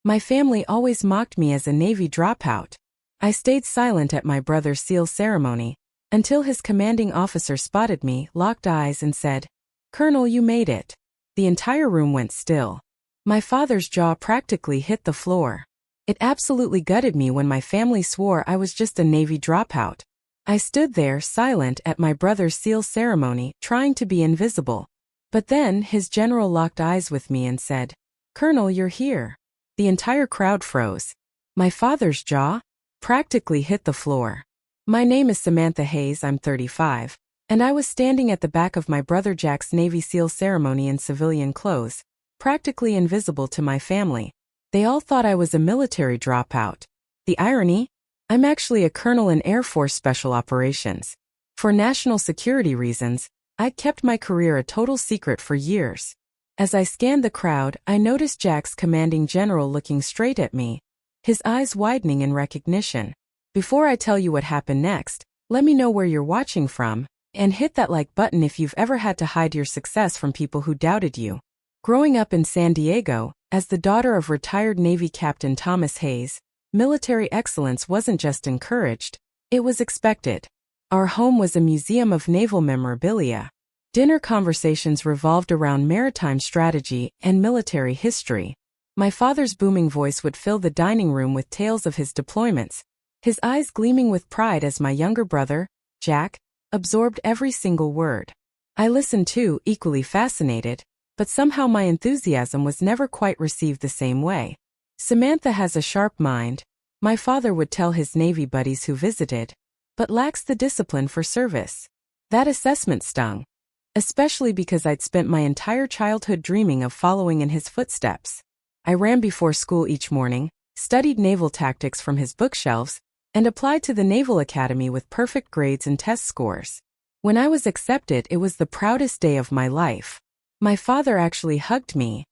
My family always mocked me as a Navy dropout. I stayed silent at my brother's SEAL ceremony, until his commanding officer spotted me, locked eyes and said, "Colonel, you made it." The entire room went still. My father's jaw practically hit the floor. It absolutely gutted me when my family swore I was just a Navy dropout. I stood there, silent, at my brother's SEAL ceremony, trying to be invisible. But then his general locked eyes with me and said, "Colonel, you're here." The entire crowd froze. My father's jaw practically hit the floor. My name is Samantha Hayes, I'm 35, and I was standing at the back of my brother Jack's Navy SEAL ceremony in civilian clothes, practically invisible to my family. They all thought I was a military dropout. The irony? I'm actually a colonel in Air Force Special Operations. For national security reasons, I'd kept my career a total secret for years. As I scanned the crowd, I noticed Jack's commanding general looking straight at me, his eyes widening in recognition. Before I tell you what happened next, let me know where you're watching from, and hit that like button if you've ever had to hide your success from people who doubted you. Growing up in San Diego, as the daughter of retired Navy Captain Thomas Hayes, military excellence wasn't just encouraged, it was expected. Our home was a museum of naval memorabilia. Dinner conversations revolved around maritime strategy and military history. My father's booming voice would fill the dining room with tales of his deployments, his eyes gleaming with pride as my younger brother, Jack, absorbed every single word. I listened too, equally fascinated, but somehow my enthusiasm was never quite received the same way. "Samantha has a sharp mind," my father would tell his Navy buddies who visited, "but lacks the discipline for service." That assessment stung, especially because I'd spent my entire childhood dreaming of following in his footsteps. I ran before school each morning, studied naval tactics from his bookshelves, and applied to the Naval Academy with perfect grades and test scores. When I was accepted, it was the proudest day of my life. My father actually hugged me,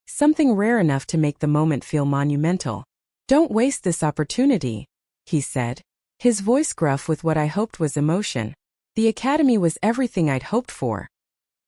something rare enough to make the moment feel monumental. "Don't waste this opportunity," he said, his voice gruff with what I hoped was emotion. The academy was everything I'd hoped for.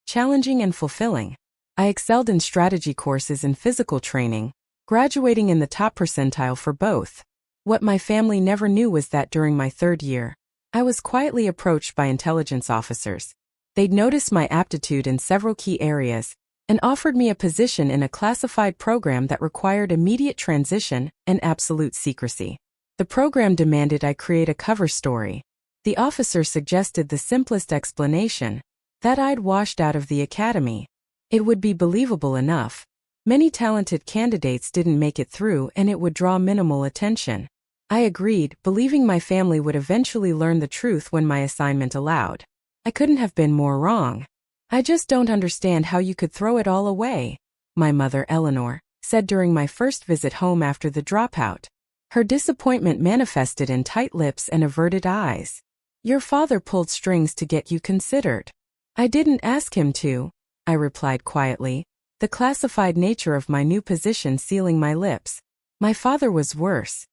Challenging and fulfilling. I excelled in strategy courses and physical training, graduating in the top percentile for both. What my family never knew was that during my third year, I was quietly approached by intelligence officers. They'd noticed my aptitude in several key areas and offered me a position in a classified program that required immediate transition and absolute secrecy. The program demanded I create a cover story. The officer suggested the simplest explanation, that I'd washed out of the academy. It would be believable enough. Many talented candidates didn't make it through and it would draw minimal attention. I agreed, believing my family would eventually learn the truth when my assignment allowed. I couldn't have been more wrong. "I just don't understand how you could throw it all away," my mother, Eleanor, said during my first visit home after the dropout. Her disappointment manifested in tight lips and averted eyes. "Your father pulled strings to get you considered." "I didn't ask him to," I replied quietly, the classified nature of my new position sealing my lips. My father was worse.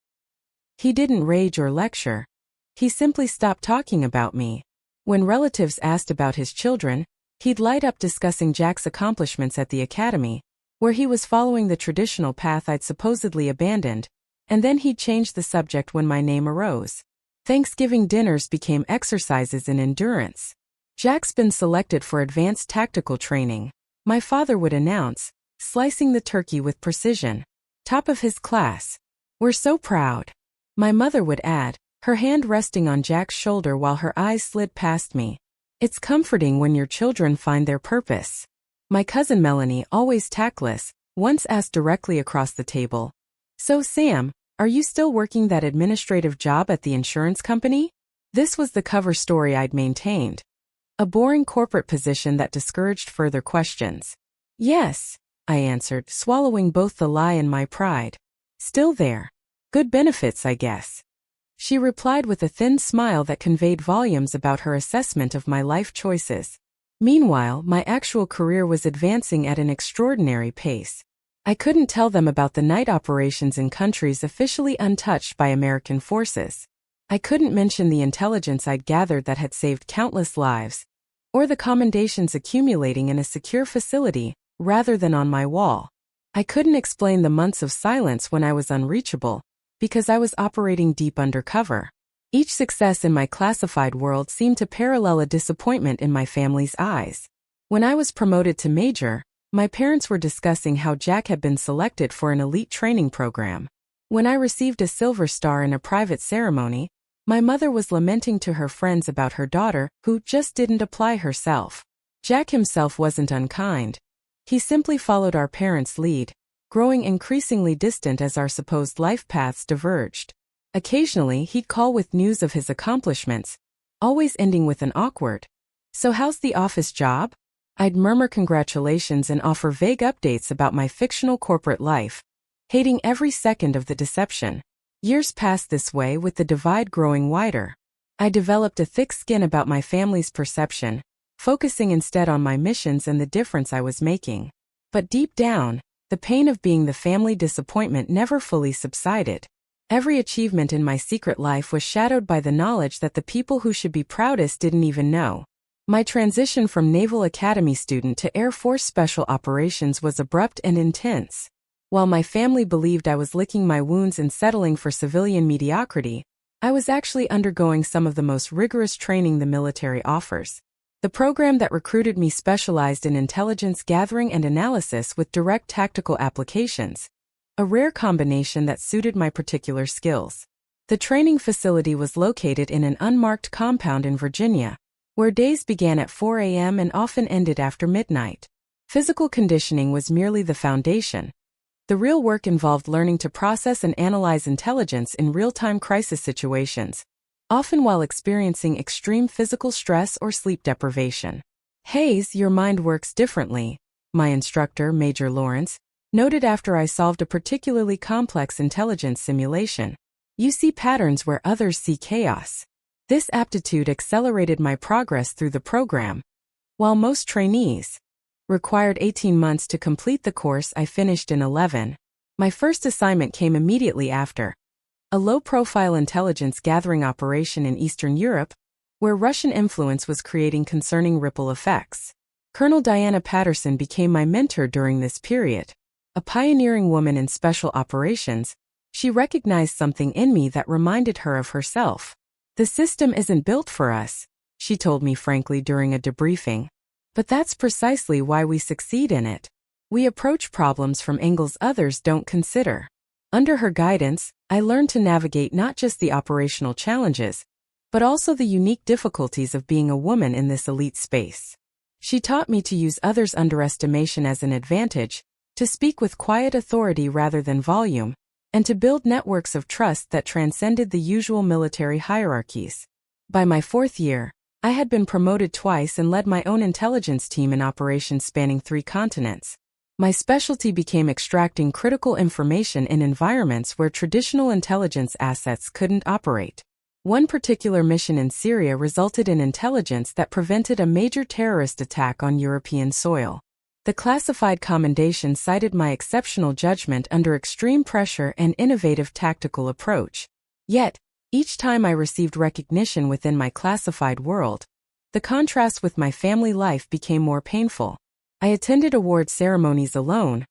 He didn't rage or lecture. He simply stopped talking about me. When relatives asked about his children, he'd light up discussing Jack's accomplishments at the academy, where he was following the traditional path I'd supposedly abandoned, and then he'd change the subject when my name arose. Thanksgiving dinners became exercises in endurance. "Jack's been selected for advanced tactical training," my father would announce, slicing the turkey with precision. "Top of his class. We're so proud." My mother would add, her hand resting on Jack's shoulder while her eyes slid past me. "It's comforting when your children find their purpose." My cousin Melanie, always tactless, once asked directly across the table, "So Sam, are you still working that administrative job at the insurance company?" This was the cover story I'd maintained. A boring corporate position that discouraged further questions. "Yes," I answered, swallowing both the lie and my pride. "Still there. Good benefits, I guess." She replied with a thin smile that conveyed volumes about her assessment of my life choices. Meanwhile, my actual career was advancing at an extraordinary pace. I couldn't tell them about the night operations in countries officially untouched by American forces. I couldn't mention the intelligence I'd gathered that had saved countless lives, or the commendations accumulating in a secure facility, rather than on my wall. I couldn't explain the months of silence when I was unreachable, because I was operating deep undercover. Each success in my classified world seemed to parallel a disappointment in my family's eyes. When I was promoted to major, my parents were discussing how Jack had been selected for an elite training program. When I received a silver star in a private ceremony, my mother was lamenting to her friends about her daughter, who just didn't apply herself. Jack himself wasn't unkind. He simply followed our parents' lead, growing increasingly distant as our supposed life paths diverged. Occasionally, he'd call with news of his accomplishments, always ending with an awkward, "So how's the office job?" I'd murmur congratulations and offer vague updates about my fictional corporate life, hating every second of the deception. Years passed this way, with the divide growing wider. I developed a thick skin about my family's perception, focusing instead on my missions and the difference I was making. But deep down, the pain of being the family disappointment never fully subsided. Every achievement in my secret life was shadowed by the knowledge that the people who should be proudest didn't even know. My transition from Naval Academy student to Air Force Special Operations was abrupt and intense. While my family believed I was licking my wounds and settling for civilian mediocrity, I was actually undergoing some of the most rigorous training the military offers. The program that recruited me specialized in intelligence gathering and analysis with direct tactical applications, a rare combination that suited my particular skills. The training facility was located in an unmarked compound in Virginia, where days began at 4 a.m. and often ended after midnight. Physical conditioning was merely the foundation. The real work involved learning to process and analyze intelligence in real-time crisis situations, often while experiencing extreme physical stress or sleep deprivation. "Hayes, your mind works differently," my instructor, Major Lawrence, noted after I solved a particularly complex intelligence simulation. "You see patterns where others see chaos." This aptitude accelerated my progress through the program. While most trainees required 18 months to complete the course, I finished in 11. My first assignment came immediately after. A low-profile intelligence gathering operation in Eastern Europe, where Russian influence was creating concerning ripple effects. Colonel Diana Patterson became my mentor during this period. A pioneering woman in special operations, she recognized something in me that reminded her of herself. "The system isn't built for us," she told me frankly during a debriefing. "But that's precisely why we succeed in it. We approach problems from angles others don't consider." Under her guidance, I learned to navigate not just the operational challenges, but also the unique difficulties of being a woman in this elite space. She taught me to use others' underestimation as an advantage, to speak with quiet authority rather than volume, and to build networks of trust that transcended the usual military hierarchies. By my 4th year, I had been promoted twice and led my own intelligence team in operations spanning 3 continents. My specialty became extracting critical information in environments where traditional intelligence assets couldn't operate. One particular mission in Syria resulted in intelligence that prevented a major terrorist attack on European soil. The classified commendation cited my exceptional judgment under extreme pressure and innovative tactical approach. Yet, each time I received recognition within my classified world, the contrast with my family life became more painful. I attended award ceremonies alone,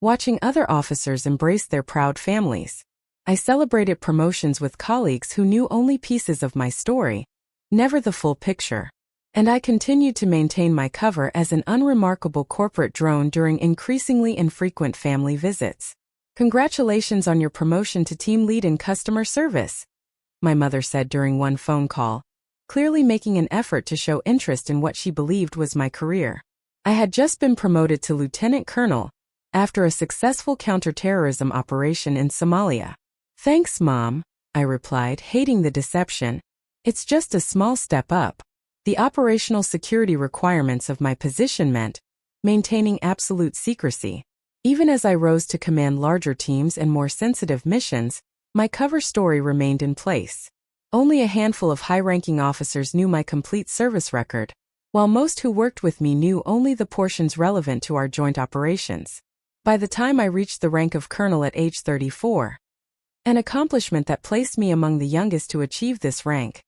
watching other officers embrace their proud families. I celebrated promotions with colleagues who knew only pieces of my story, never the full picture. And I continued to maintain my cover as an unremarkable corporate drone during increasingly infrequent family visits. "Congratulations on your promotion to team lead in customer service," my mother said during one phone call, clearly making an effort to show interest in what she believed was my career. I had just been promoted to lieutenant colonel after a successful counterterrorism operation in Somalia. "Thanks, Mom," I replied, hating the deception. "It's just a small step up." The operational security requirements of my position meant maintaining absolute secrecy. Even as I rose to command larger teams and more sensitive missions, my cover story remained in place. Only a handful of high-ranking officers knew my complete service record, while most who worked with me knew only the portions relevant to our joint operations. By the time I reached the rank of colonel at age 34, an accomplishment that placed me among the youngest to achieve this rank,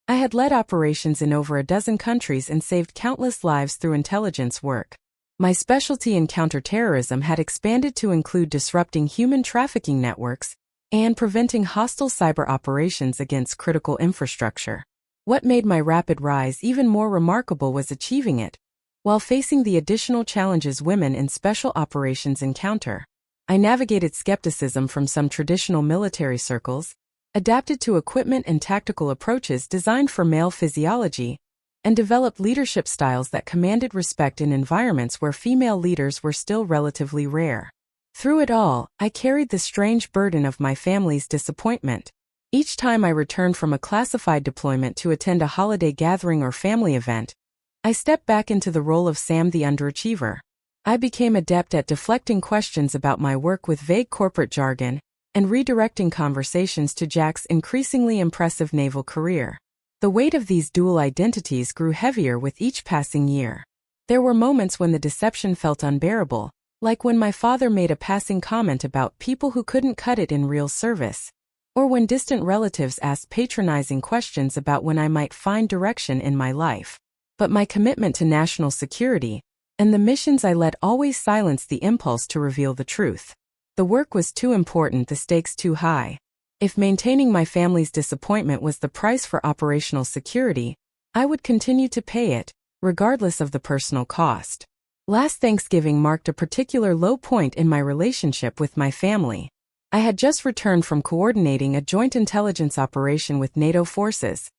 I had led operations in over a dozen countries and saved countless lives through intelligence work. My specialty in counterterrorism had expanded to include disrupting human trafficking networks and preventing hostile cyber operations against critical infrastructure. What made my rapid rise even more remarkable was achieving it, while facing the additional challenges women in special operations encounter. I navigated skepticism from some traditional military circles, adapted to equipment and tactical approaches designed for male physiology, and developed leadership styles that commanded respect in environments where female leaders were still relatively rare. Through it all, I carried the strange burden of my family's disappointment. Each time I returned from a classified deployment to attend a holiday gathering or family event, I stepped back into the role of Sam the underachiever. I became adept at deflecting questions about my work with vague corporate jargon and redirecting conversations to Jack's increasingly impressive naval career. The weight of these dual identities grew heavier with each passing year. There were moments when the deception felt unbearable, like when my father made a passing comment about people who couldn't cut it in real service, or when distant relatives asked patronizing questions about when I might find direction in my life. But my commitment to national security and the missions I led always silenced the impulse to reveal the truth. The work was too important, the stakes too high. If maintaining my family's disappointment was the price for operational security, I would continue to pay it, regardless of the personal cost. Last Thanksgiving marked a particular low point in my relationship with my family. I had just returned from coordinating a joint intelligence operation with NATO forces.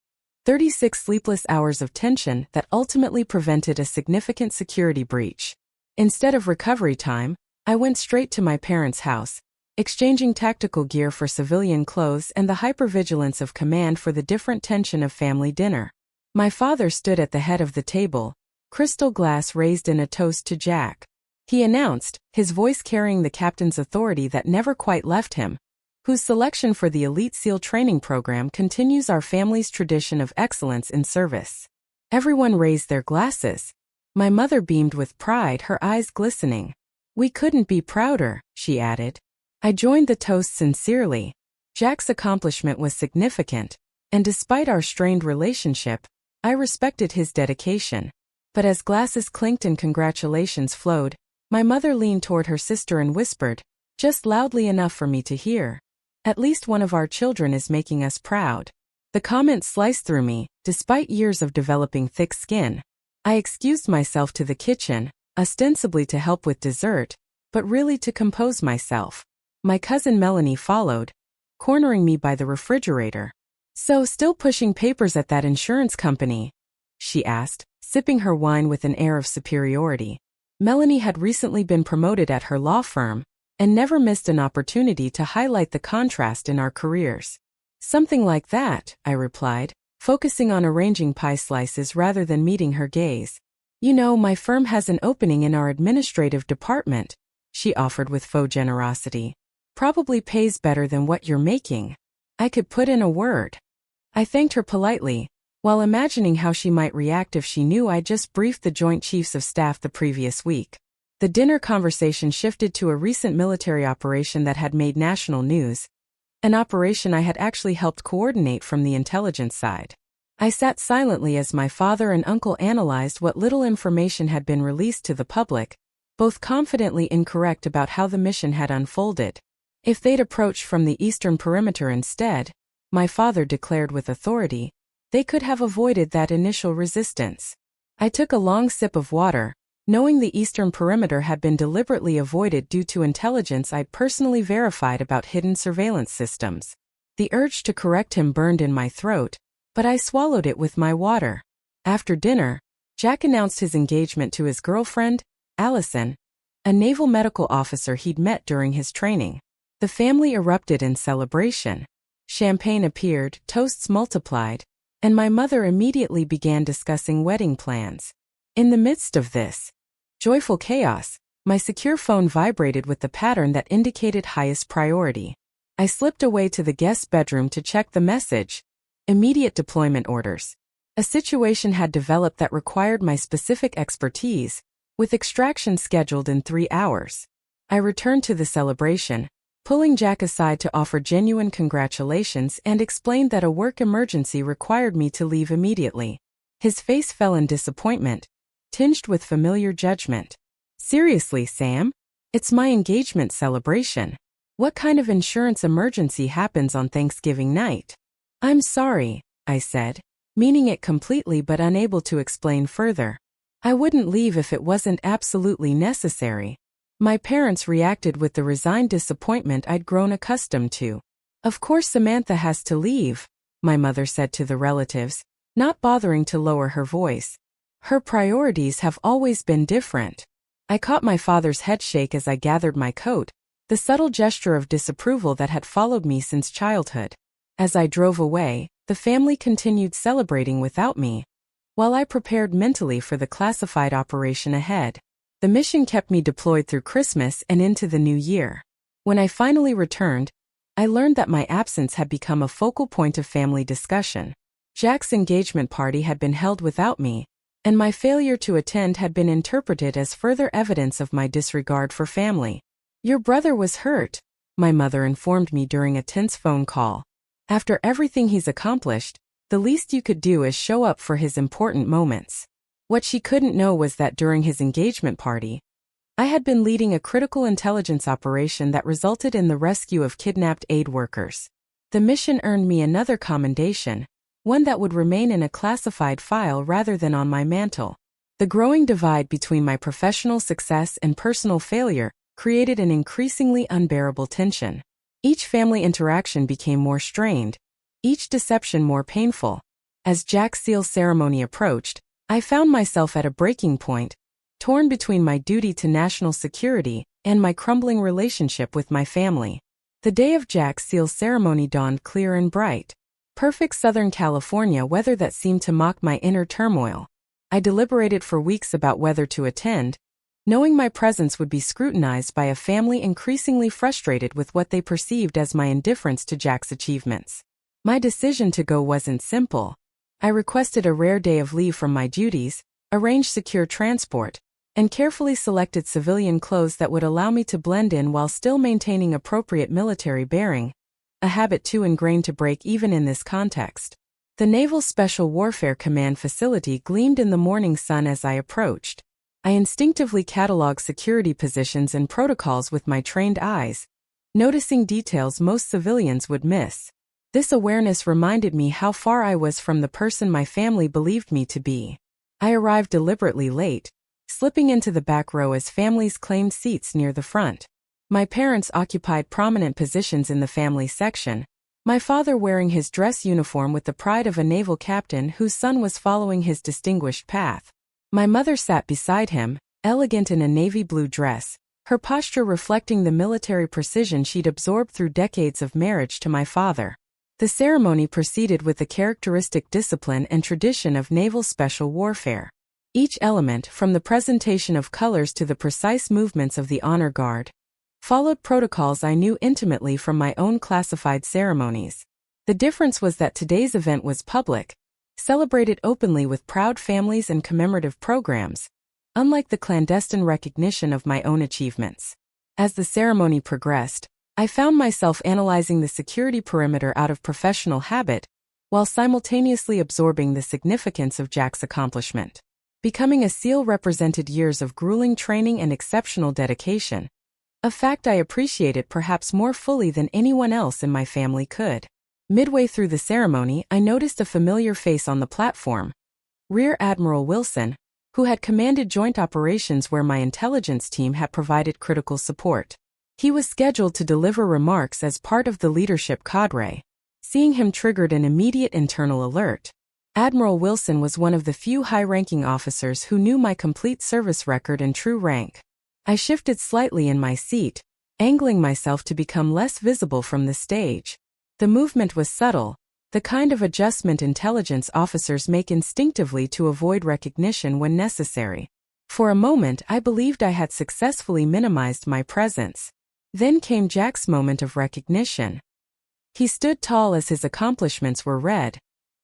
36 sleepless hours of tension that ultimately prevented a significant security breach. Instead of recovery time, I went straight to my parents' house, exchanging tactical gear for civilian clothes and the hypervigilance of command for the different tension of family dinner. My father stood at the head of the table, crystal glass raised in a toast to Jack. He announced, his voice carrying the captain's authority that never quite left him, whose selection for the Elite SEAL training program continues our family's tradition of excellence in service. Everyone raised their glasses. My mother beamed with pride, her eyes glistening. "We couldn't be prouder," she added. I joined the toast sincerely. Jack's accomplishment was significant, and despite our strained relationship, I respected his dedication. But as glasses clinked and congratulations flowed, my mother leaned toward her sister and whispered, just loudly enough for me to hear, "At least one of our children is making us proud." The comment sliced through me, despite years of developing thick skin. I excused myself to the kitchen, ostensibly to help with dessert, but really to compose myself. My cousin Melanie followed, cornering me by the refrigerator. "So still pushing papers at that insurance company?" she asked, sipping her wine with an air of superiority. Melanie had recently been promoted at her law firm, and never missed an opportunity to highlight the contrast in our careers. "Something like that," I replied, focusing on arranging pie slices rather than meeting her gaze. "You know, my firm has an opening in our administrative department," she offered with faux generosity. "Probably pays better than what you're making. I could put in a word." I thanked her politely, while imagining how she might react if she knew I'd just briefed the Joint Chiefs of Staff the previous week. The dinner conversation shifted to a recent military operation that had made national news, an operation I had actually helped coordinate from the intelligence side. I sat silently as my father and uncle analyzed what little information had been released to the public, both confidently incorrect about how the mission had unfolded. If they'd approached from the eastern perimeter instead, my father declared with authority, they could have avoided that initial resistance. I took a long sip of water, knowing the eastern perimeter had been deliberately avoided due to intelligence I'd personally verified about hidden surveillance systems. The urge to correct him burned in my throat, but I swallowed it with my water. After dinner, Jack announced his engagement to his girlfriend, Allison, a naval medical officer he'd met during his training. The family erupted in celebration. Champagne appeared, toasts multiplied, and my mother immediately began discussing wedding plans. In the midst of this joyful chaos, my secure phone vibrated with the pattern that indicated highest priority. I slipped away to the guest bedroom to check the message. Immediate deployment orders. A situation had developed that required my specific expertise, with extraction scheduled in 3 hours. I returned to the celebration, pulling Jack aside to offer genuine congratulations and explained that a work emergency required me to leave immediately. His face fell in disappointment, tinged with familiar judgment. Seriously, Sam? It's my engagement celebration. What kind of insurance emergency happens on Thanksgiving night? I'm sorry, I said, meaning it completely but unable to explain further. I wouldn't leave if it wasn't absolutely necessary. My parents reacted with the resigned disappointment I'd grown accustomed to. Of course Samantha has to leave, my mother said to the relatives, not bothering to lower her voice. Her priorities have always been different. I caught my father's head shake as I gathered my coat, the subtle gesture of disapproval that had followed me since childhood. As I drove away, the family continued celebrating without me, while I prepared mentally for the classified operation ahead. The mission kept me deployed through Christmas and into the new year. When I finally returned, I learned that my absence had become a focal point of family discussion. Jack's engagement party had been held without me, and my failure to attend had been interpreted as further evidence of my disregard for family. Your brother was hurt, my mother informed me during a tense phone call. After everything he's accomplished, the least you could do is show up for his important moments. What she couldn't know was that during his engagement party, I had been leading a critical intelligence operation that resulted in the rescue of kidnapped aid workers. The mission earned me another commendation, one that would remain in a classified file rather than on my mantle. The growing divide between my professional success and personal failure created an increasingly unbearable tension. Each family interaction became more strained, each deception more painful. As Jack's seal ceremony approached, I found myself at a breaking point, torn between my duty to national security and my crumbling relationship with my family. The day of Jack's seal ceremony dawned clear and bright. Perfect Southern California weather that seemed to mock my inner turmoil. I deliberated for weeks about whether to attend, knowing my presence would be scrutinized by a family increasingly frustrated with what they perceived as my indifference to Jack's achievements. My decision to go wasn't simple. I requested a rare day of leave from my duties, arranged secure transport, and carefully selected civilian clothes that would allow me to blend in while still maintaining appropriate military bearing, a habit too ingrained to break even in this context. The Naval Special Warfare Command facility gleamed in the morning sun as I approached. I instinctively cataloged security positions and protocols with my trained eyes, noticing details most civilians would miss. This awareness reminded me how far I was from the person my family believed me to be. I arrived deliberately late, slipping into the back row as families claimed seats near the front. My parents occupied prominent positions in the family section, my father wearing his dress uniform with the pride of a naval captain whose son was following his distinguished path. My mother sat beside him, elegant in a navy blue dress, her posture reflecting the military precision she'd absorbed through decades of marriage to my father. The ceremony proceeded with the characteristic discipline and tradition of naval special warfare. Each element, from the presentation of colors to the precise movements of the honor guard, followed protocols I knew intimately from my own classified ceremonies. The difference was that today's event was public, celebrated openly with proud families and commemorative programs, unlike the clandestine recognition of my own achievements. As the ceremony progressed, I found myself analyzing the security perimeter out of professional habit, while simultaneously absorbing the significance of Jack's accomplishment. Becoming a SEAL represented years of grueling training and exceptional dedication, a fact I appreciated perhaps more fully than anyone else in my family could. Midway through the ceremony, I noticed a familiar face on the platform, Rear Admiral Wilson, who had commanded joint operations where my intelligence team had provided critical support. He was scheduled to deliver remarks as part of the leadership cadre. Seeing him triggered an immediate internal alert. Admiral Wilson was one of the few high-ranking officers who knew my complete service record and true rank. I shifted slightly in my seat, angling myself to become less visible from the stage. The movement was subtle, the kind of adjustment intelligence officers make instinctively to avoid recognition when necessary. For a moment, I believed I had successfully minimized my presence. Then came Jack's moment of recognition. He stood tall as his accomplishments were read,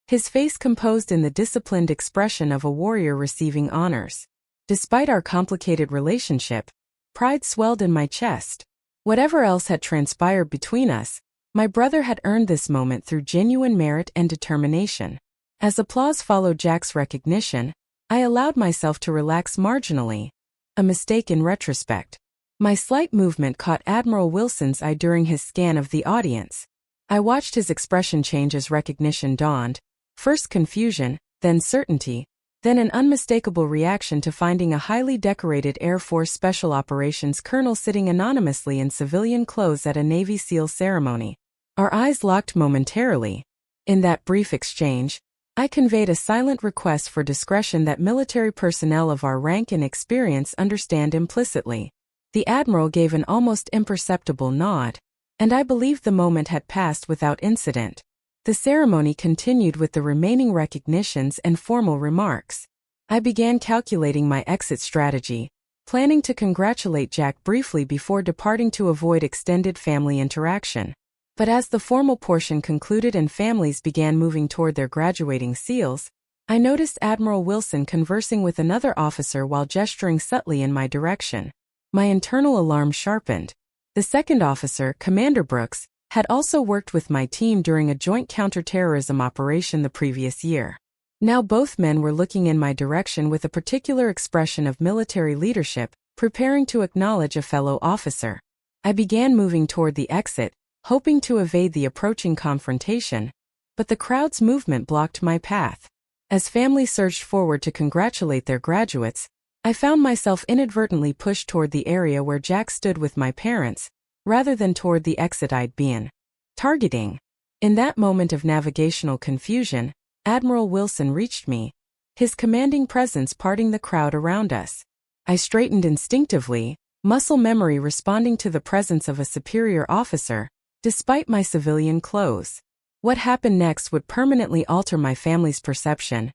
his face composed in the disciplined expression of a warrior receiving honors. Despite our complicated relationship, pride swelled in my chest. Whatever else had transpired between us, my brother had earned this moment through genuine merit and determination. As applause followed Jack's recognition, I allowed myself to relax marginally, A mistake in retrospect. My slight movement caught Admiral Wilson's eye during his scan of the audience. I watched his expression change as recognition dawned, first confusion, then certainty, then an unmistakable reaction to finding a highly decorated Air Force Special Operations colonel sitting anonymously in civilian clothes at a Navy SEAL ceremony. Our eyes locked momentarily. In that brief exchange, I conveyed a silent request for discretion that military personnel of our rank and experience understand implicitly. The Admiral gave an almost imperceptible nod, and I believed the moment had passed without incident. The ceremony continued with the remaining recognitions and formal remarks. I began calculating my exit strategy, planning to congratulate Jack briefly before departing to avoid extended family interaction. But as the formal portion concluded and families began moving toward their graduating SEALs, I noticed Admiral Wilson conversing with another officer while gesturing subtly in my direction. My internal alarm sharpened. The second officer, Commander Brooks, had also worked with my team during a joint counterterrorism operation the previous year. Now both men were looking in my direction with a particular expression of military leadership, preparing to acknowledge a fellow officer. I began moving toward the exit, hoping to evade the approaching confrontation, but the crowd's movement blocked my path. As families surged forward to congratulate their graduates, I found myself inadvertently pushed toward the area where Jack stood with my parents, rather than toward the exit I'd been targeting. In that moment of navigational confusion, Admiral Wilson reached me, his commanding presence parting the crowd around us. I straightened instinctively, muscle memory responding to the presence of a superior officer, despite my civilian clothes. What happened next would permanently alter my family's perception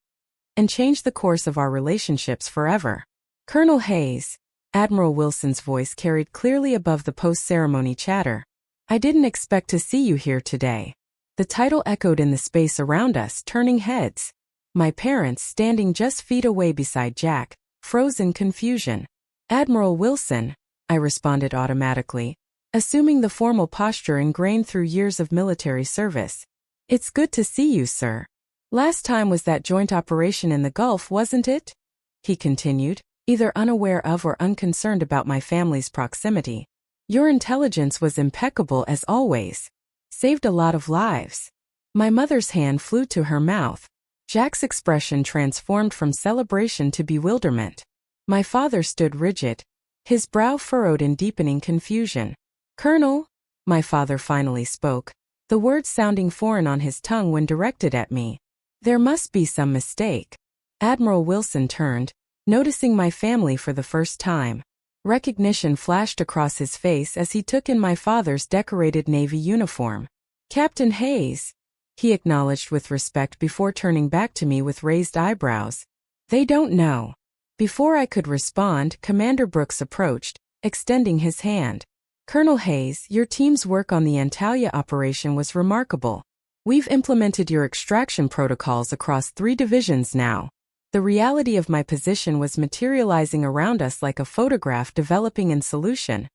and change the course of our relationships forever. Colonel Hayes, Admiral Wilson's voice carried clearly above the post-ceremony chatter. I didn't expect to see you here today. The title echoed in the space around us, turning heads. My parents, standing just feet away beside Jack, froze in confusion. Admiral Wilson, I responded automatically, assuming the formal posture ingrained through years of military service. It's good to see you, sir. Last time was that joint operation in the Gulf, wasn't it? He continued, either unaware of or unconcerned about my family's proximity. Your intelligence was impeccable as always. Saved a lot of lives. My mother's hand flew to her mouth. Jack's expression transformed from celebration to bewilderment. My father stood rigid, his brow furrowed in deepening confusion. Colonel, my father finally spoke, the words sounding foreign on his tongue when directed at me. There must be some mistake. Admiral Wilson turned, noticing my family for the first time. Recognition flashed across his face as he took in my father's decorated Navy uniform. Captain Hayes, he acknowledged with respect before turning back to me with raised eyebrows. They don't know. Before I could respond, Commander Brooks approached, extending his hand. Colonel Hayes, your team's work on the Antalya operation was remarkable. We've implemented your extraction protocols across 3 divisions now. The reality of my position was materializing around us like a photograph developing in solution,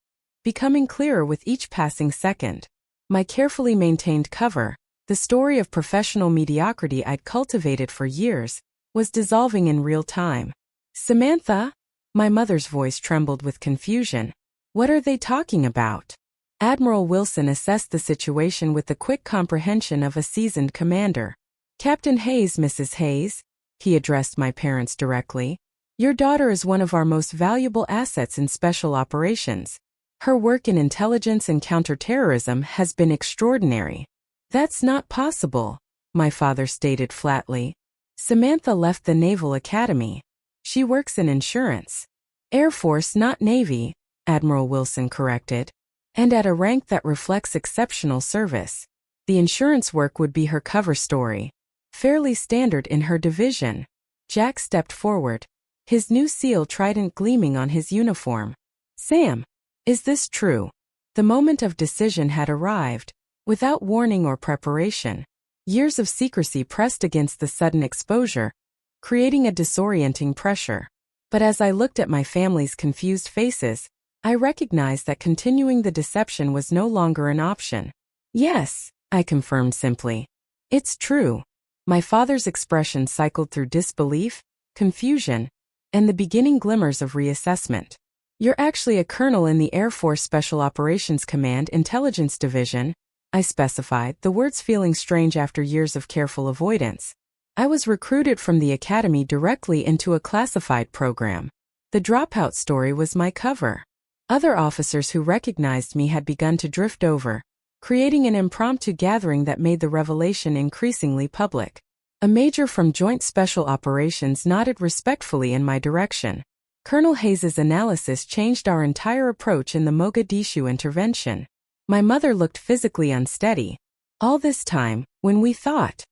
becoming clearer with each passing second. My carefully maintained cover, the story of professional mediocrity I'd cultivated for years, was dissolving in real time. Samantha? My mother's voice trembled with confusion. What are they talking about? Admiral Wilson assessed the situation with the quick comprehension of a seasoned commander. Captain Hayes, Mrs. Hayes, he addressed my parents directly. Your daughter is one of our most valuable assets in special operations. Her work in intelligence and counterterrorism has been extraordinary. That's not possible, my father stated flatly. Samantha left the Naval Academy. She works in insurance. Air Force, not Navy, Admiral Wilson corrected. And at a rank that reflects exceptional service. The insurance work would be her cover story. Fairly standard in her division. Jack stepped forward, his new SEAL trident gleaming on his uniform. Sam, is this true? The moment of decision had arrived, without warning or preparation. Years of secrecy pressed against the sudden exposure, creating a disorienting pressure. But as I looked at my family's confused faces, I recognized that continuing the deception was no longer an option. Yes, I confirmed simply. It's true. My father's expression cycled through disbelief, confusion, and the beginning glimmers of reassessment. You're actually a colonel in the Air Force Special Operations Command Intelligence Division, I specified, the words feeling strange after years of careful avoidance. I was recruited from the academy directly into a classified program. The dropout story was my cover. Other officers who recognized me had begun to drift over, creating an impromptu gathering that made the revelation increasingly public. A major from Joint Special Operations nodded respectfully in my direction. Colonel Hayes's analysis changed our entire approach in the Mogadishu intervention. My mother looked physically unsteady. All this time, when we thought.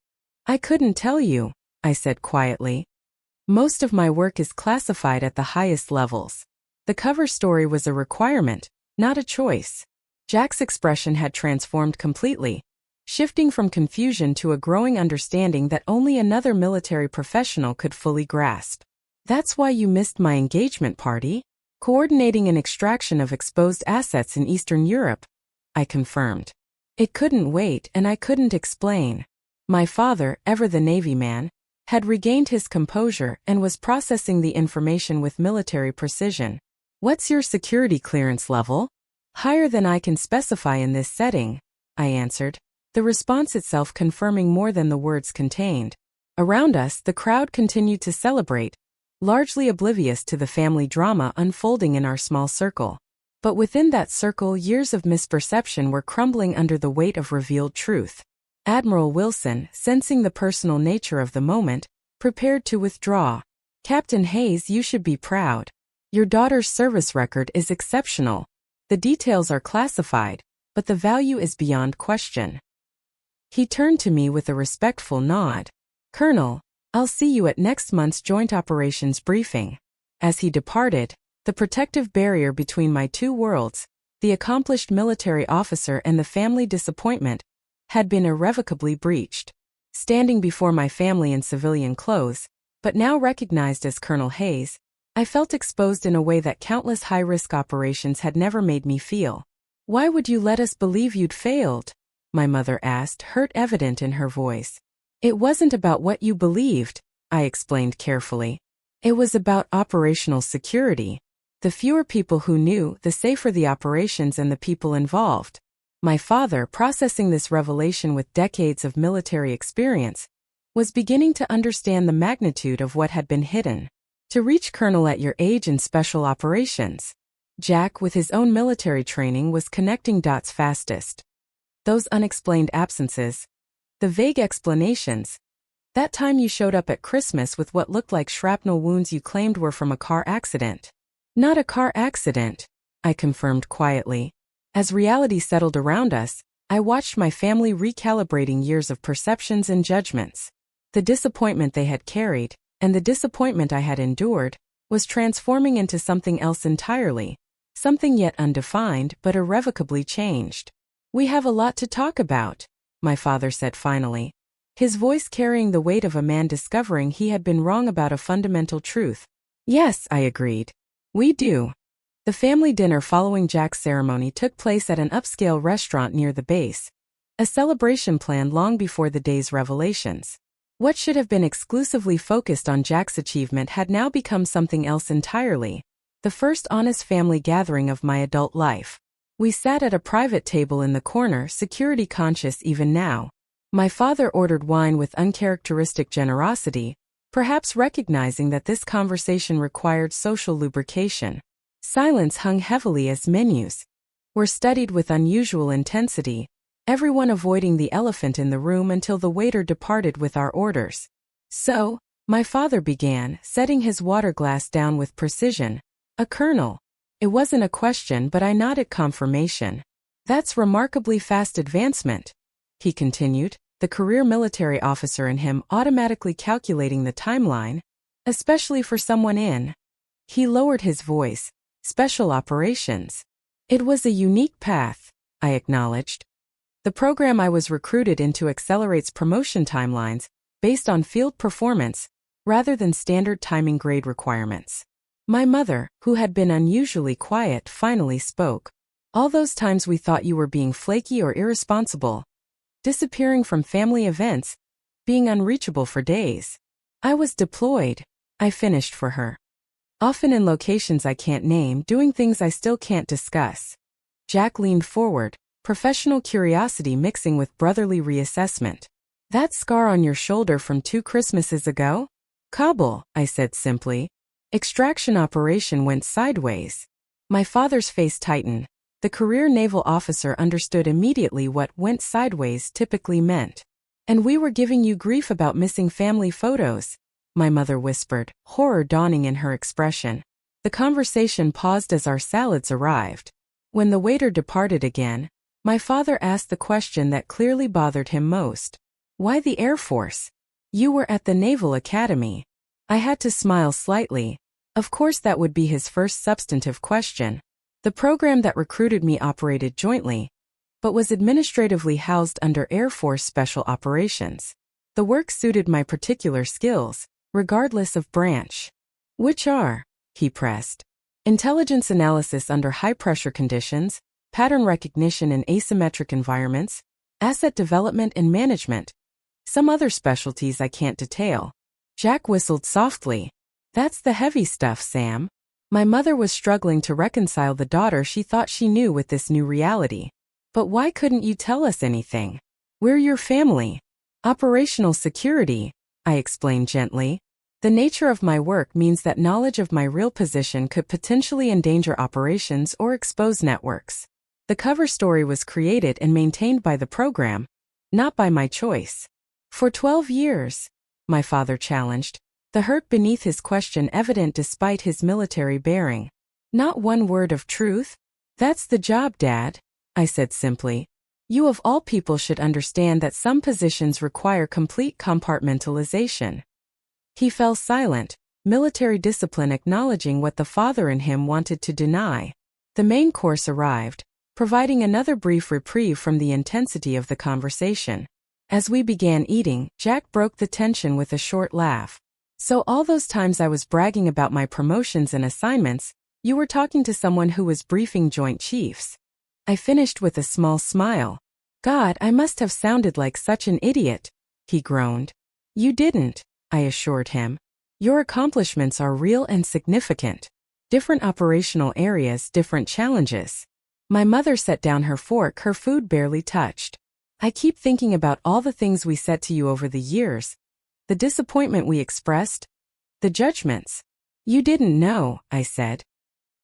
I couldn't tell you, I said quietly. Most of my work is classified at the highest levels. The cover story was a requirement, not a choice. Jack's expression had transformed completely, shifting from confusion to a growing understanding that only another military professional could fully grasp. That's why you missed my engagement party? Coordinating an extraction of exposed assets in Eastern Europe, I confirmed. It couldn't wait, and I couldn't explain. My father, ever the Navy man, had regained his composure and was processing the information with military precision. What's your security clearance level? Higher than I can specify in this setting, I answered, the response itself confirming more than the words contained. Around us, the crowd continued to celebrate, largely oblivious to the family drama unfolding in our small circle. But within that circle, years of misperception were crumbling under the weight of revealed truth. Admiral Wilson, sensing the personal nature of the moment, prepared to withdraw. Captain Hayes, you should be proud. Your daughter's service record is exceptional. The details are classified, but the value is beyond question. He turned to me with a respectful nod. Colonel, I'll see you at next month's Joint Operations briefing. As he departed, the protective barrier between my two worlds, the accomplished military officer and the family disappointment, had been irrevocably breached. Standing before my family in civilian clothes, but now recognized as Colonel Hayes, I felt exposed in a way that countless high-risk operations had never made me feel. Why would you let us believe you'd failed? My mother asked, hurt evident in her voice. It wasn't about what you believed, I explained carefully. It was about operational security. The fewer people who knew, the safer the operations and the people involved. My father, processing this revelation with decades of military experience, was beginning to understand the magnitude of what had been hidden. To reach colonel at your age in special operations. Jack, with his own military training, was connecting dots fastest. Those unexplained absences. The vague explanations. That time you showed up at Christmas with what looked like shrapnel wounds you claimed were from a car accident. Not a car accident, I confirmed quietly. As reality settled around us, I watched my family recalibrating years of perceptions and judgments. The disappointment they had carried, and the disappointment I had endured, was transforming into something else entirely, something yet undefined but irrevocably changed. We have a lot to talk about, my father said finally, his voice carrying the weight of a man discovering he had been wrong about a fundamental truth. Yes, I agreed. We do. The family dinner following Jack's ceremony took place at an upscale restaurant near the base, a celebration planned long before the day's revelations. What should have been exclusively focused on Jack's achievement had now become something else entirely, the first honest family gathering of my adult life. We sat at a private table in the corner, security conscious even now. My father ordered wine with uncharacteristic generosity, perhaps recognizing that this conversation required social lubrication. Silence hung heavily as menus were studied with unusual intensity, everyone avoiding the elephant in the room until the waiter departed with our orders. So, my father began, setting his water glass down with precision. A colonel. It wasn't a question, but I nodded confirmation. That's remarkably fast advancement, he continued, the career military officer in him automatically calculating the timeline, especially for someone in. He lowered his voice. Special operations. It was a unique path, I acknowledged. The program I was recruited into accelerates promotion timelines based on field performance rather than standard timing grade requirements. My mother, who had been unusually quiet, finally spoke. All those times we thought you were being flaky or irresponsible, disappearing from family events, being unreachable for days. I was deployed, I finished for her. Often in locations I can't name, doing things I still can't discuss. Jack leaned forward, professional curiosity mixing with brotherly reassessment. That scar on your shoulder from 2 Christmases ago? Kabul, I said simply. Extraction operation went sideways. My father's face tightened. The career naval officer understood immediately what went sideways typically meant. And we were giving you grief about missing family photos, my mother whispered, horror dawning in her expression. The conversation paused as our salads arrived. When the waiter departed again, my father asked the question that clearly bothered him most. Why the Air Force? You were at the Naval Academy. I had to smile slightly. Of course that would be his first substantive question. The program that recruited me operated jointly, but was administratively housed under Air Force Special Operations. The work suited my particular skills, regardless of branch. Which are, he pressed, intelligence analysis under high-pressure conditions, pattern recognition in asymmetric environments, asset development and management. Some other specialties I can't detail. Jack whistled softly. That's the heavy stuff, Sam. My mother was struggling to reconcile the daughter she thought she knew with this new reality. But why couldn't you tell us anything? We're your family. Operational security, I explained gently. The nature of my work means that knowledge of my real position could potentially endanger operations or expose networks. The cover story was created and maintained by the program, not by my choice. For 12 years, my father challenged, the hurt beneath his question evident despite his military bearing. Not one word of truth? That's the job, Dad, I said simply. You of all people should understand that some positions require complete compartmentalization. He fell silent, military discipline acknowledging what the father in him wanted to deny. The main course arrived, providing another brief reprieve from the intensity of the conversation. As we began eating, Jack broke the tension with a short laugh. So all those times I was bragging about my promotions and assignments, you were talking to someone who was briefing Joint Chiefs. I finished with a small smile. God, I must have sounded like such an idiot, he groaned. You didn't, I assured him. Your accomplishments are real and significant. Different operational areas, different challenges. My mother set down her fork, her food barely touched. I keep thinking about all the things we said to you over the years. The disappointment we expressed. The judgments. You didn't know, I said.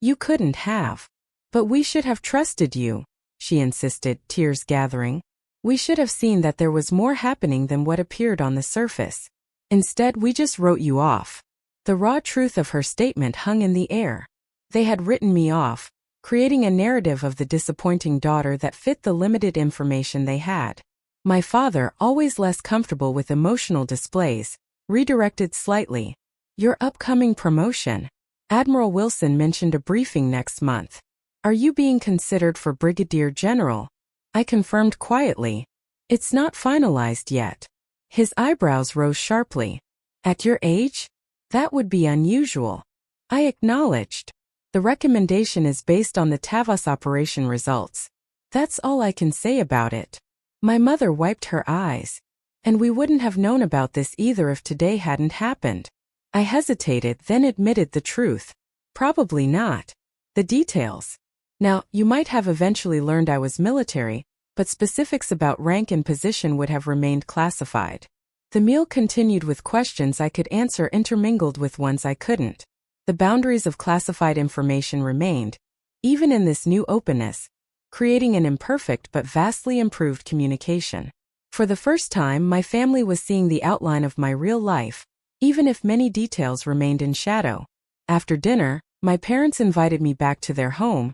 You couldn't have. But we should have trusted you, she insisted, tears gathering. We should have seen that there was more happening than what appeared on the surface. Instead, we just wrote you off. The raw truth of her statement hung in the air. They had written me off, creating a narrative of the disappointing daughter that fit the limited information they had. My father, always less comfortable with emotional displays, redirected slightly. Your upcoming promotion. Admiral Wilson mentioned a briefing next month. Are you being considered for Brigadier General? I confirmed quietly. It's not finalized yet. His eyebrows rose sharply. At your age? That would be unusual. I acknowledged. The recommendation is based on the Tavos operation results. That's all I can say about it. My mother wiped her eyes. And we wouldn't have known about this either if today hadn't happened. I hesitated, then admitted the truth. Probably not. The details. Now, you might have eventually learned I was military, but specifics about rank and position would have remained classified. The meal continued with questions I could answer intermingled with ones I couldn't. The boundaries of classified information remained, even in this new openness, creating an imperfect but vastly improved communication. For the first time, my family was seeing the outline of my real life, even if many details remained in shadow. After dinner, my parents invited me back to their home,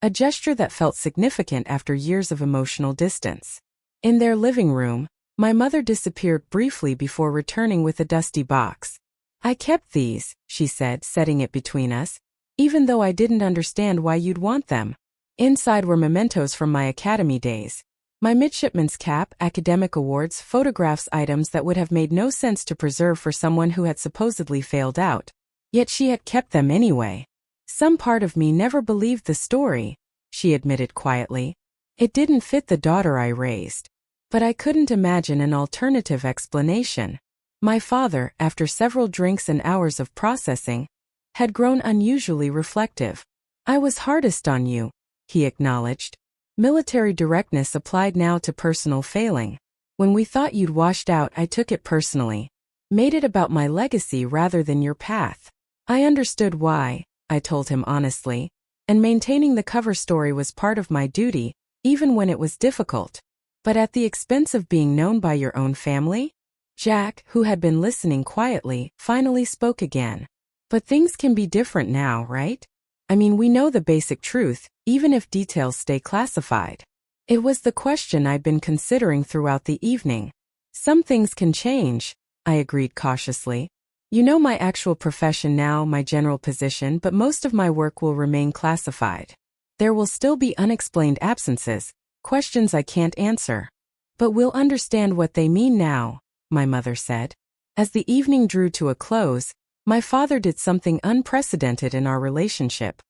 a gesture that felt significant after years of emotional distance. In their living room, my mother disappeared briefly before returning with a dusty box. I kept these, she said, setting it between us, even though I didn't understand why you'd want them. Inside were mementos from my academy days. My midshipman's cap, academic awards, photographs, items that would have made no sense to preserve for someone who had supposedly failed out. Yet she had kept them anyway. Some part of me never believed the story, she admitted quietly. It didn't fit the daughter I raised. But I couldn't imagine an alternative explanation. My father, after several drinks and hours of processing, had grown unusually reflective. I was hardest on you, he acknowledged. Military directness applied now to personal failing. When we thought you'd washed out, I took it personally. Made it about my legacy rather than your path. I understood why, I told him honestly, and maintaining the cover story was part of my duty, even when it was difficult. But at the expense of being known by your own family? Jack, who had been listening quietly, finally spoke again. But things can be different now, right? I mean, we know the basic truth, even if details stay classified. It was the question I'd been considering throughout the evening. Some things can change, I agreed cautiously. You know my actual profession now, my general position, but most of my work will remain classified. There will still be unexplained absences, questions I can't answer. But we'll understand what they mean now, my mother said. As the evening drew to a close, my father did something unprecedented in our relationship.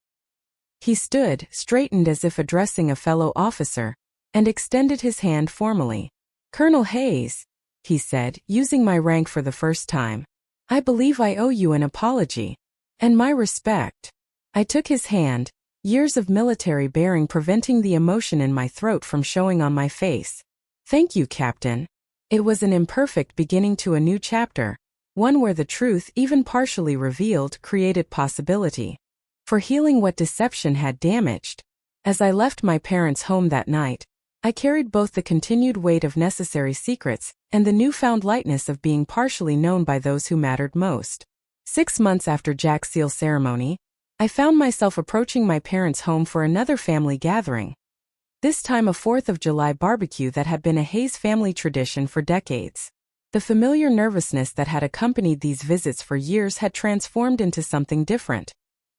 He stood, straightened as if addressing a fellow officer, and extended his hand formally. Colonel Hayes, he said, using my rank for the first time. I believe I owe you an apology. And my respect. I took his hand, years of military bearing preventing the emotion in my throat from showing on my face. Thank you, Captain. It was an imperfect beginning to a new chapter, one where the truth, even partially revealed, created possibility. For healing what deception had damaged. As I left my parents' home that night, I carried both the continued weight of necessary secrets and the newfound lightness of being partially known by those who mattered most. 6 months after Jack's seal ceremony, I found myself approaching my parents' home for another family gathering. This time a 4th of July barbecue that had been a Hayes family tradition for decades. The familiar nervousness that had accompanied these visits for years had transformed into something different.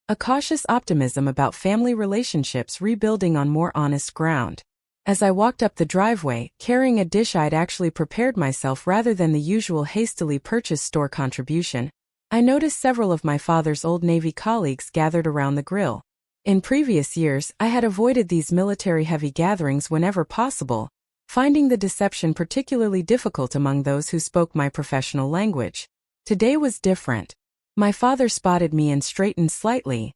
A cautious optimism about family relationships rebuilding on more honest ground. As I walked up the driveway, carrying a dish I'd actually prepared myself rather than the usual hastily purchased store contribution, I noticed several of my father's old Navy colleagues gathered around the grill. In previous years, I had avoided these military-heavy gatherings whenever possible, finding the deception particularly difficult among those who spoke my professional language. Today was different. My father spotted me and straightened slightly.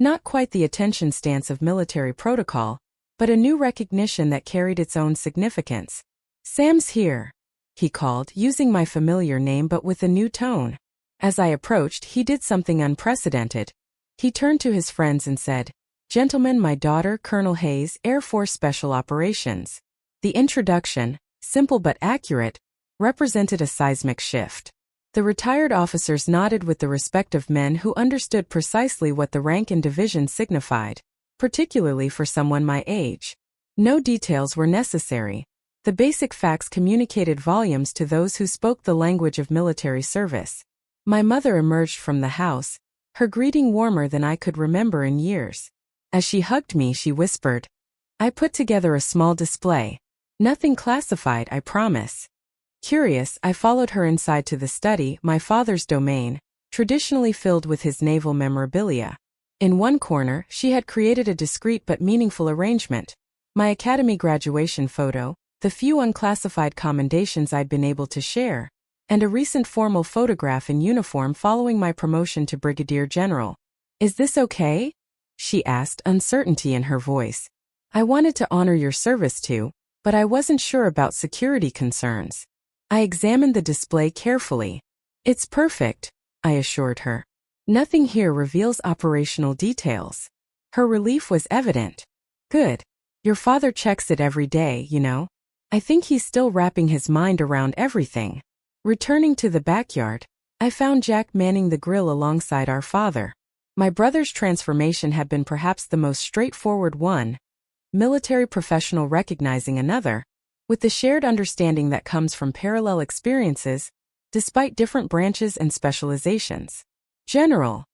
Not quite the attention stance of military protocol, but a new recognition that carried its own significance. Sam's here, he called, using my familiar name but with a new tone. As I approached, he did something unprecedented. He turned to his friends and said, "Gentlemen, my daughter, Colonel Hayes, Air Force Special Operations." The introduction, simple but accurate, represented a seismic shift. The retired officers nodded with the respect of men who understood precisely what the rank and division signified, particularly for someone my age. No details were necessary. The basic facts communicated volumes to those who spoke the language of military service. My mother emerged from the house, her greeting warmer than I could remember in years. As she hugged me, she whispered, "I put together a small display. Nothing classified, I promise." Curious, I followed her inside to the study, my father's domain, traditionally filled with his naval memorabilia. In one corner, she had created a discreet but meaningful arrangement. My academy graduation photo, the few unclassified commendations I'd been able to share, and a recent formal photograph in uniform following my promotion to brigadier general. "Is this okay?" she asked, uncertainty in her voice. "I wanted to honor your service too, but I wasn't sure about security concerns." I examined the display carefully. "It's perfect," I assured her. "Nothing here reveals operational details." Her relief was evident. "Good. Your father checks it every day, you know. I think he's still wrapping his mind around everything." Returning to the backyard, I found Jack manning the grill alongside our father. My brother's transformation had been perhaps the most straightforward one, military professional recognizing another, with the shared understanding that comes from parallel experiences, despite different branches and specializations. "General."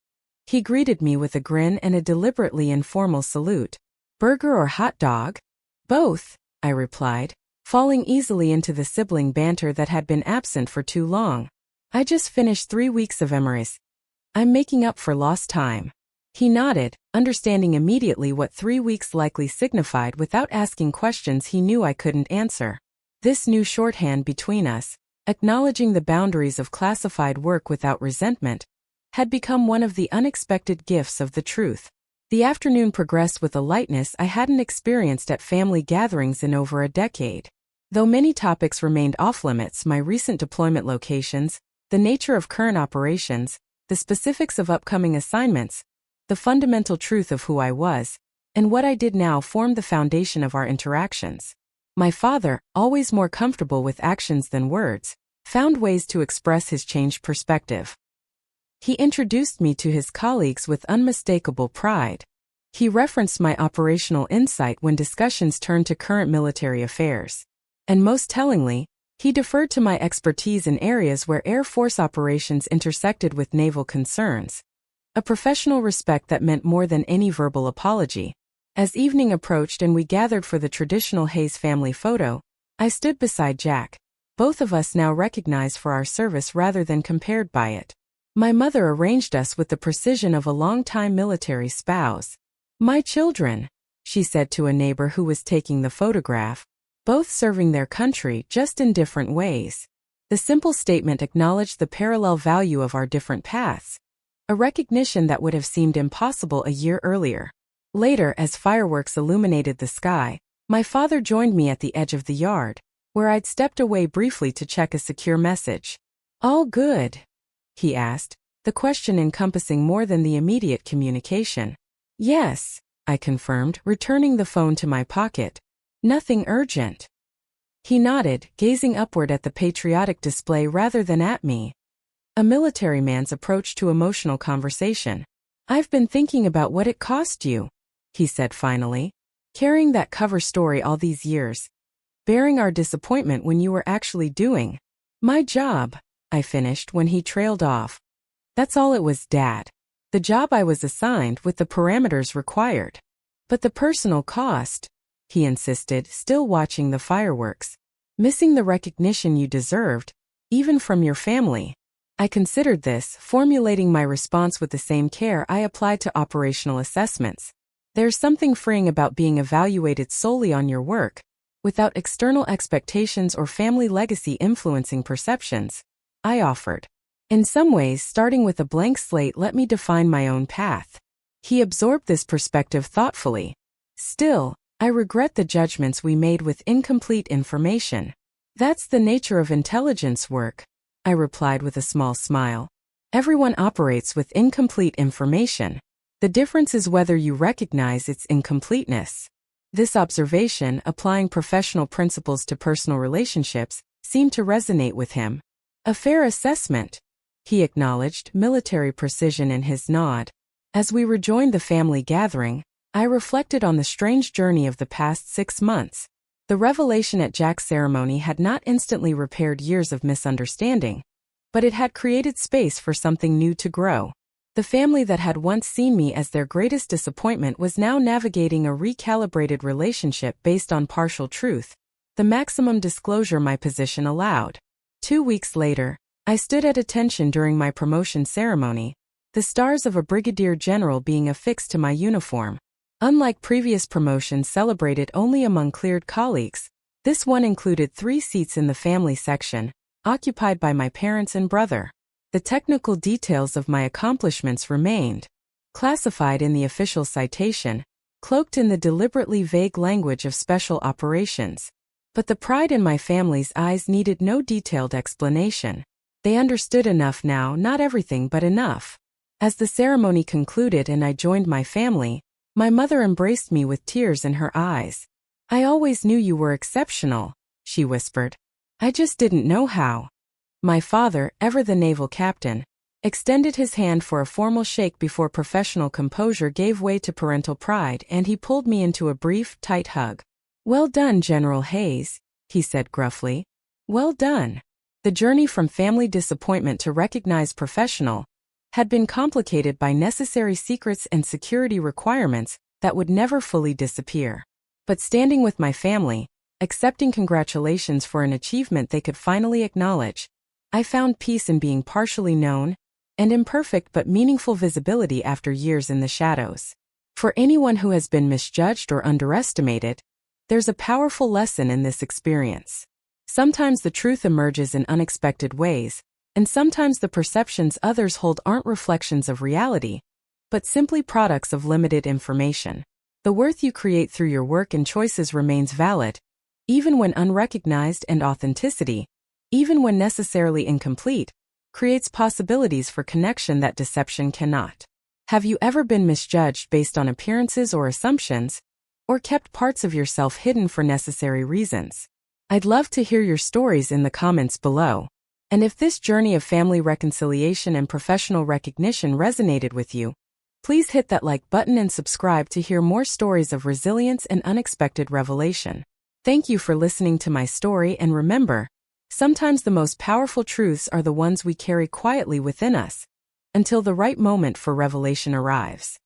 He greeted me with a grin and a deliberately informal salute. "Burger or hot dog?" "Both," I replied, falling easily into the sibling banter that had been absent for too long. "I just finished 3 weeks of MRS. I'm making up for lost time." He nodded, understanding immediately what 3 weeks likely signified without asking questions he knew I couldn't answer. This new shorthand between us, acknowledging the boundaries of classified work without resentment, had become one of the unexpected gifts of the truth. The afternoon progressed with a lightness I hadn't experienced at family gatherings in over a decade. Though many topics remained off-limits, my recent deployment locations, the nature of current operations, the specifics of upcoming assignments, the fundamental truth of who I was, and what I did now formed the foundation of our interactions. My father, always more comfortable with actions than words, found ways to express his changed perspective. He introduced me to his colleagues with unmistakable pride. He referenced my operational insight when discussions turned to current military affairs. And most tellingly, he deferred to my expertise in areas where Air Force operations intersected with naval concerns. A professional respect that meant more than any verbal apology. As evening approached and we gathered for the traditional Hayes family photo, I stood beside Jack, both of us now recognized for our service rather than compared by it. My mother arranged us with the precision of a long-time military spouse. "My children," she said to a neighbor who was taking the photograph, both serving their country just in different ways. The simple statement acknowledged the parallel value of our different paths, a recognition that would have seemed impossible a year earlier. Later, as fireworks illuminated the sky, my father joined me at the edge of the yard, where I'd stepped away briefly to check a secure message. "All good?" he asked, the question encompassing more than the immediate communication. "Yes," I confirmed, returning the phone to my pocket. "Nothing urgent." He nodded, gazing upward at the patriotic display rather than at me. A military man's approach to emotional conversation. "I've been thinking about what it cost you," he said finally. "Carrying that cover story all these years. Bearing our disappointment when you were actually doing my job," I finished when he trailed off. "That's all it was, Dad. The job I was assigned with the parameters required. But the personal cost," he insisted, still watching the fireworks. "Missing the recognition you deserved, even from your family." I considered this, formulating my response with the same care I applied to operational assessments. There's something freeing about being evaluated solely on your work, without external expectations or family legacy influencing perceptions, I offered. In some ways, starting with a blank slate let me define my own path. He absorbed this perspective thoughtfully. "Still, I regret the judgments we made with incomplete information. That's the nature of intelligence work," I replied with a small smile. "Everyone operates with incomplete information. The difference is whether you recognize its incompleteness." This observation, applying professional principles to personal relationships, seemed to resonate with him. "A fair assessment," he acknowledged, military precision in his nod. As we rejoined the family gathering, I reflected on the strange journey of the past 6 months. The revelation at Jack's ceremony had not instantly repaired years of misunderstanding, but it had created space for something new to grow. The family that had once seen me as their greatest disappointment was now navigating a recalibrated relationship based on partial truth, the maximum disclosure my position allowed. 2 weeks later, I stood at attention during my promotion ceremony, the stars of a brigadier general being affixed to my uniform. Unlike previous promotions celebrated only among cleared colleagues, this one included 3 seats in the family section, occupied by my parents and brother. The technical details of my accomplishments remained classified in the official citation, cloaked in the deliberately vague language of special operations. But the pride in my family's eyes needed no detailed explanation. They understood enough now, not everything but enough. As the ceremony concluded and I joined my family, my mother embraced me with tears in her eyes. "I always knew you were exceptional," she whispered. "I just didn't know how." My father, ever the naval captain, extended his hand for a formal shake before professional composure gave way to parental pride, and he pulled me into a brief, tight hug. "Well done, General Hayes," he said gruffly. "Well done." The journey from family disappointment to recognized professional had been complicated by necessary secrets and security requirements that would never fully disappear. But standing with my family, accepting congratulations for an achievement they could finally acknowledge, I found peace in being partially known, and imperfect but meaningful visibility after years in the shadows. For anyone who has been misjudged or underestimated, there's a powerful lesson in this experience. Sometimes the truth emerges in unexpected ways, And sometimes the perceptions others hold aren't reflections of reality, but simply products of limited information. The worth you create through your work and choices remains valid, even when unrecognized, and authenticity, even when necessarily incomplete, creates possibilities for connection that deception cannot. Have you ever been misjudged based on appearances or assumptions, or kept parts of yourself hidden for necessary reasons? I'd love to hear your stories in the comments below. And if this journey of family reconciliation and professional recognition resonated with you, please hit that like button and subscribe to hear more stories of resilience and unexpected revelation. Thank you for listening to my story, and remember, sometimes the most powerful truths are the ones we carry quietly within us, until the right moment for revelation arrives.